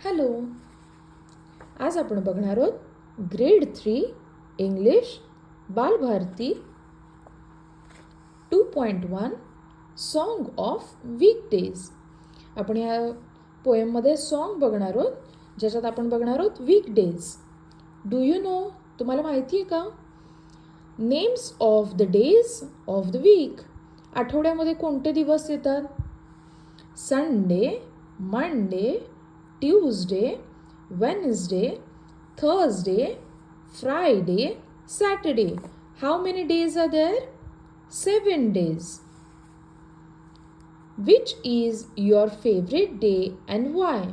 Hello. आज आपण बघणार आहोत grade 3 English Balbharati 2.1 song of weekdays. आपण या पोएममध्ये सॉन्ग बघणार आहोत, ज्याच्यात आपण बघणार आहोत वीकडेज. डू यू नो, तुम्हाला माहिती आहे का? Names of the days of the week. आठवड्यामध्ये कोणते दिवस येतात? Sunday, Monday, Tuesday, Wednesday, Thursday, Friday, Saturday. How many days are there? 7 days. Which is your favorite day and why?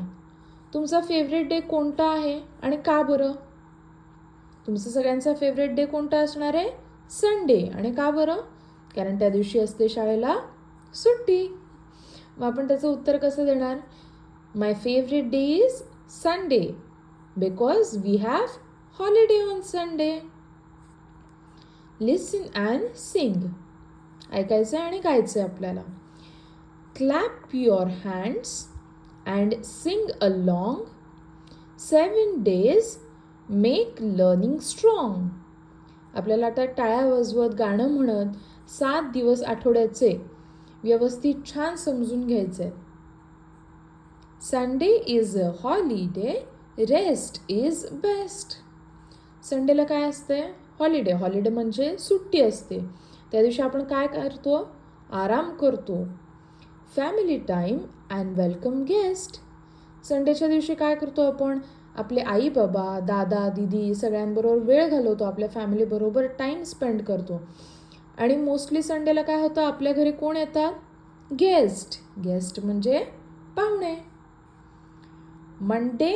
तुमचा favourite day कोणता आहे आणि का बरं? तुमचा सगळ्यांचा फेवरेट डे कोणता असणार आहे? संडे. आणि का बरं? कारण त्या दिवशी असते शाळेला सुट्टी. मग आपण त्याचं उत्तर कसं देणार? My favorite day is Sunday because we have holiday on Sunday. Listen and sing. ऐकायचं आणि गायचं आपल्याला. Clap your hands and sing along. 7 days make learning strong. आपल्याला आता टाळ्या वाजवत गाणं म्हणत 7 दिवस आठवड्याचे व्यवस्थित छान समजून घ्यायचे. Sunday is a holiday, rest is best. संडेला काय असते? हॉलिडे. हॉलिडे म्हणजे सुट्टी असते. त्या दिवशी आपण काय करतो? आराम करतो. Family time and welcome guest. संडेच्या दिवशी काय करतो आपण? आपले आई बाबा, दादा दीदी सगळ्यांबरोबर वेळ घालवतो, आपल्या फॅमिलीबरोबर टाईम स्पेंड करतो. आणि मोस्टली संडेला काय होतं? आपल्या घरी कोण येतात? गेस्ट. गेस्ट म्हणजे पाहुणे. Monday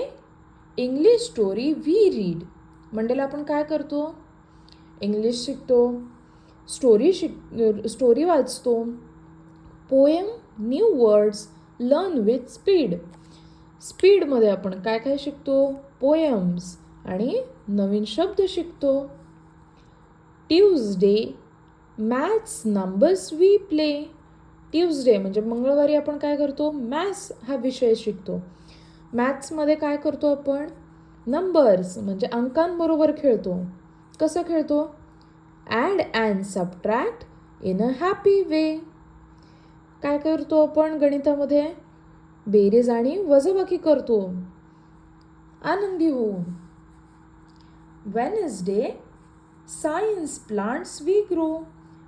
English story we read. मंडेला आपण काय करतो? इंग्लिश शिकतो, स्टोरी वाचतो, poem, new words, learn with speed. स्पीडमध्ये आपण काय काय शिकतो? पोएम्स आणि नवीन शब्द शिकतो. Tuesday maths numbers we play. Tuesday म्हणजे मंगळवारी आपण काय करतो? मॅथ्स हा विषय शिकतो. मॅथ्समध्ये काय करतो आपण? नंबर्स म्हणजे अंकांबरोबर खेळतो. कसं खेळतो? Add and subtract in a happy way. काय करतो आपण गणितामध्ये? बेरीज आणि वजाबाकी करतो आनंदी होऊन. Wednesday science plants we grow.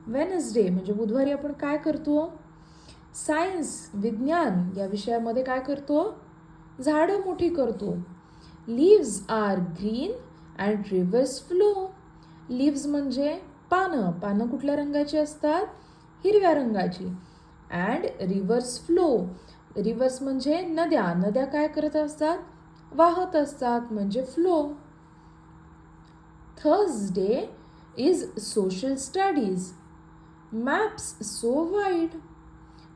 Wednesday म्हणजे बुधवारी आपण काय करतो? सायन्स विज्ञान या विषयामध्ये काय करतो? झाडं मोठी करतो. Leaves are green and rivers flow. Leaves म्हणजे पानं. पानं कुठल्या रंगाची असतात? हिरव्या रंगाची. And rivers flow. रिव्हर्स म्हणजे नद्या. नद्या काय करत असतात? वाहत असतात म्हणजे flow. Thursday is social studies. Maps so wide.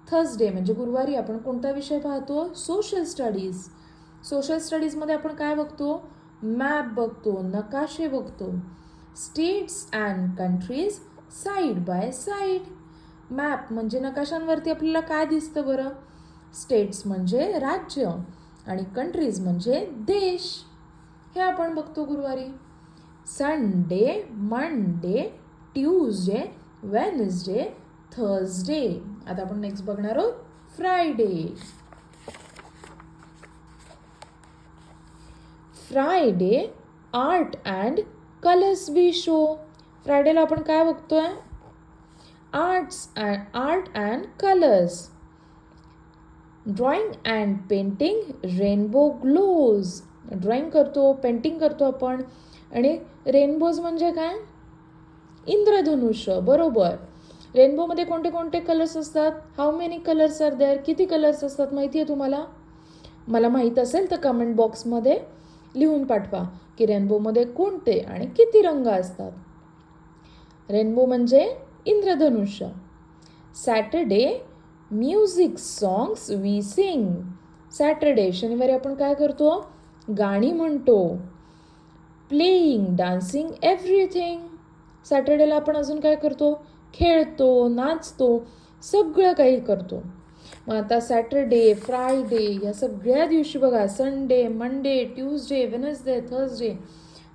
Thursday म्हणजे गुरुवारी आपण कोणता विषय पाहतो? Social studies. सोशल स्टडीजमध्ये आपण काय बघतो? मॅप बघतो, नकाशे बघतो. States and countries side by side. Map म्हणजे नकाशांवरती आपल्याला काय दिसतं बरं? स्टेट्स म्हणजे राज्य आणि कंट्रीज म्हणजे देश. हे आपण बघतो गुरुवारी. Sunday, Monday, Tuesday, Wednesday, Thursday. आता आपण नेक्स्ट बघणार आहोत Friday. Friday art and colours we show. फ्रायडेला आपण काय बघतोय? Art and colours. Drawing and painting rainbow glows. Drawing करतो, पेंटिंग करतो आपण. आणि रेनबोज म्हणजे काय? इंद्रधनुष्य. बरोबर. रेनबोमध्ये कोणते कोणते कलर्स असतात? How many colours are there? किती कलर्स असतात माहिती आहे तुम्हाला? मला माहीत असेल तर कमेंट बॉक्समध्ये लिहून पाठवा की रेनबोमध्ये कोणते आणि किती रंग असतात. रेनबो म्हणजे इंद्रधनुष्य. Saturday music songs we sing. Saturday शनिवारी आपण काय करतो? गाणी म्हणतो. Playing, dancing, everything. सॅटरडेला आपण अजून काय करतो? खेळतो, नाचतो, सगळं काही करतो. मग आता सॅटरडे, फ्रायडे या सगळ्या दिवशी बघा, Sunday, Monday, Tuesday, Wednesday, Thursday,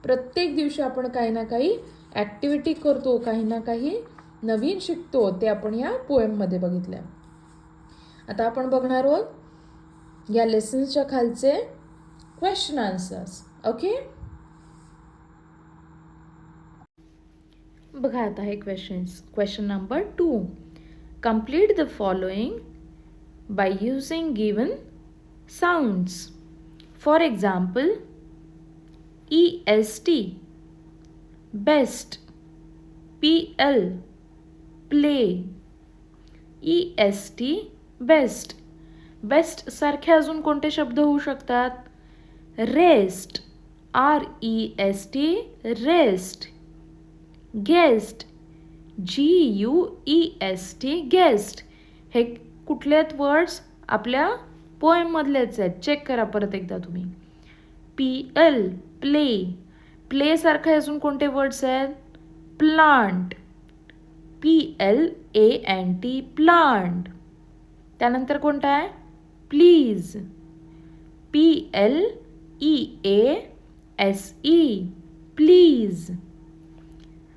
प्रत्येक दिवशी आपण काही ना काही ॲक्टिव्हिटी करतो, काही ना काही नवीन शिकतो. ते आपण या पोएममध्ये बघितलं. आता आपण बघणार आहोत या लेसन्सच्या खालचे क्वेश्चन आन्सर्स. ओके, बघा आता हे questions. Question number 2. Complete the following by using given sounds. For example, EST, best, PL, play. EST, best. Best सारखे अजून कोणते शब्द होऊ शकतात? Rest, REST, rest. Guest, GUEST, guest. हे कुठले आहेत वर्ड्स? आपल्या पोएममधलेच आहेत. चेक करा परत एकदा तुम्ही. PL, play. प्ले सारखे अजून कोणते वर्ड्स आहेत? Plant, PLANT, plant. त्यानंतर कोणता आहे? Please, PLEASE, please.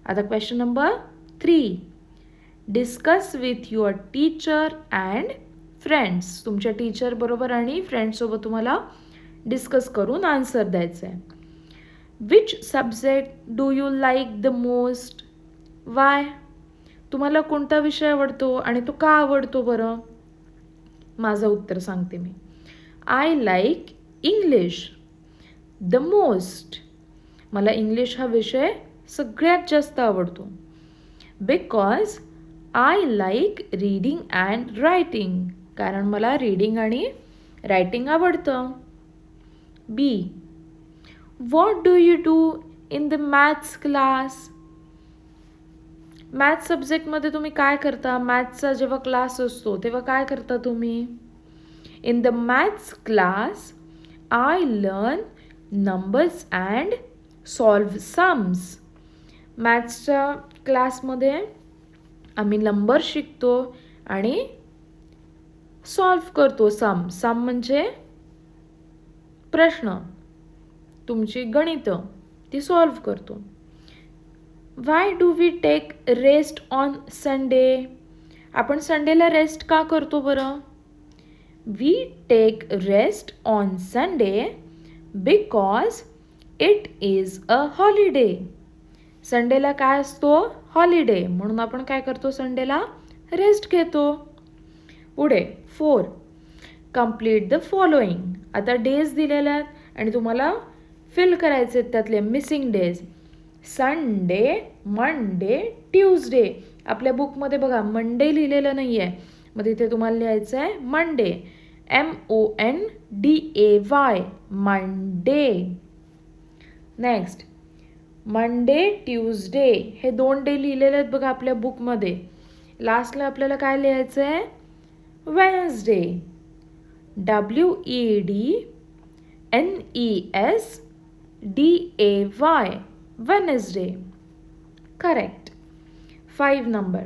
आता question number 3. Discuss with your teacher and friends. तुमच्या टीचर बरोबर आणि फ्रेंड्ससोबत तुम्हाला डिस्कस करून आन्सर द्यायचं आहे. Which subject do you like the most? Why? तुम्हाला कोणता विषय आवडतो आणि तो का आवडतो बरं? माझं उत्तर सांगते मी. I like English the most. मला इंग्लिश हा विषय सगळ्यात जास्त आवडतो. Because I like reading and writing. कारण मला रीडिंग आणि रायटिंग आवडतं. B. What do you do in the maths class? Maths सब्जेक्टमध्ये तुम्ही काय करता? मॅथ्सचा जेव्हा क्लास असतो तेव्हा काय करता तुम्ही? In the maths class I learn numbers and solve sums. मॅथ्सच्या क्लासमध्ये आम्ही नंबर शिकतो आणि सॉल्व करतो सम. सम म्हणजे प्रश्न, तुमची गणितं ती सॉल्व करतो. Why do we take rest on Sunday? आपण संडेला रेस्ट का करतो बरं? We take rest on Sunday because it is a holiday. संडेला काय असतो? हॉलिडे. म्हणून आपण काय करतो? संडेला रेस्ट घेतो. पुढे 4. Complete the following. आता डेज दिलेले आहेत आणि तुम्हाला फिल करायचे आहेत त्यातले missing days. Sunday, Monday, Tuesday. आपल्या बुकमध्ये बघा मंडे लिहिलेलं नाही आहे, मग तिथे तुम्हाला लिहायचं आहे Monday, MONDAY, Monday. Next Monday, Tuesday. हे 2 डे लिहिलेले आहेत बघा आपल्या बुकमध्ये. लास्टला आपल्याला काय लिहायचं आहे? Wednesday, WEDNESDAY, Wednesday. Correct. 5 number.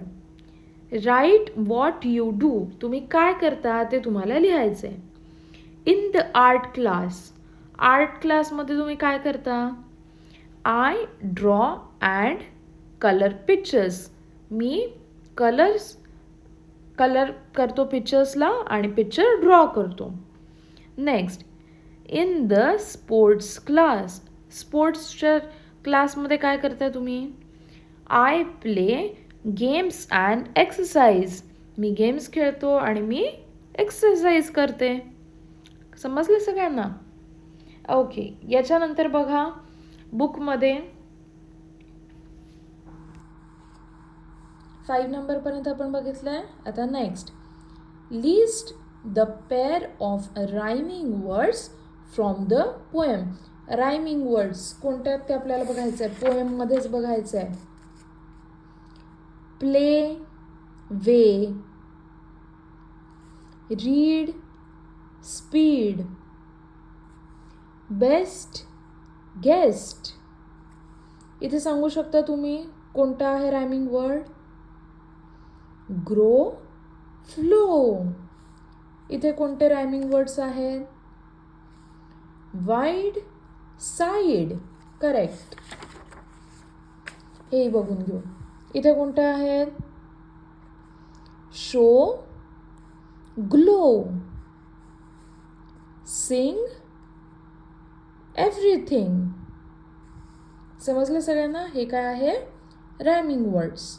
Right what you do. तुम्ही काय करता ते तुम्हाला लिहायचं आहे. In the art class. Art क्लासमध्ये तुम्ही काय करता? I draw and colour pictures. Me colour करतो पिक्चर्सला आणि पिक्चर ड्रॉ करतो. Next in the sports class. स्पोर्ट्सच्या क्लासमध्ये काय करताय तुम्ही? I play games and exercise. Me games खेळतो आणि मी एक्सरसाइज करते. समजलं सगळ्यांना? ओके. याच्यानंतर बघा बुकमध्ये 5 नंबरपर्यंत आपण बघितलं आहे. आता next list the pair of rhyming words from the poem. Rhyming words कोणत्या आहेत ते आपल्याला बघायचं आहे, पोएममध्येच बघायचं आहे. प्ले, वे, रीड, स्पीड, बेस्ट, गेस्ट. इथे सांगू शकता तुम्ही कोणता आहे रायमिंग वर्ड? Grow, flow. इथे कोणते रायमिंग वर्ड्स आहेत? Wide, side, correct. हे बघून घेऊ. इथे कोणते आहेत? Show, glow, sing, everything. समजलं सगळ्यांना? हे काय आहे? Rhyming words.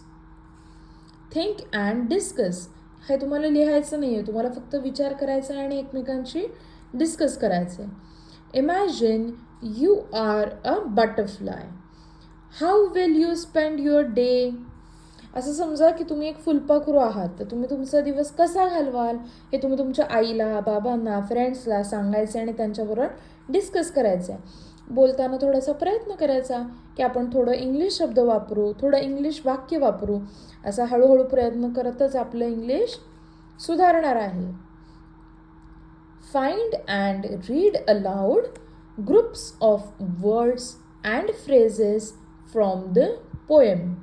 Think and discuss. हे तुम्हाला लिहायचं नाही आहे, तुम्हाला फक्त विचार करायचा आहे आणि एकमेकांशी डिस्कस करायचं आहे. Imagine you are a butterfly. How will you spend your day? असं समजा की तुम्ही एक फुलपाखरू आहात, तर तुम्ही तुमचा दिवस कसा घालवाल हे तुम्ही तुमच्या आईला, बाबांना, फ्रेंड्सला सांगायचे आणि त्यांच्याबरोबर डिस्कस करायचं आहे. बोलताना थोडासा प्रयत्न करायचा की आपण थोडं इंग्लिश शब्द वापरू, थोडं इंग्लिश वाक्य वापरू. असा हळूहळू प्रयत्न करतच आपलं इंग्लिश सुधारणार आहे. Find and read aloud groups of words and phrases from the poem.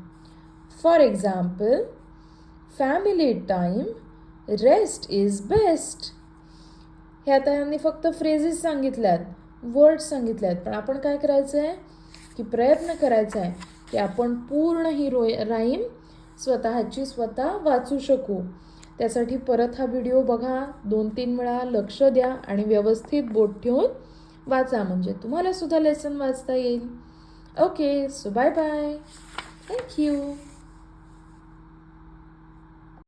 For example, family time, rest is best. हे आता यांनी फक्त फ्रेजेस सांगितल्यात, वर्ड्स सांगितले आहेत, पण आपण काय करायचं आहे की प्रयत्न करायचा आहे की आपण पूर्ण ही राईम स्वतःची स्वतः वाचू शकू. त्यासाठी परत हा व्हिडिओ बघा, 2-3 वेळा लक्ष द्या आणि व्यवस्थित बोट ठेवून वाचा, म्हणजे तुम्हाला सुद्धा लेसन वाचता येईल. Okay, so bye bye. Thank you.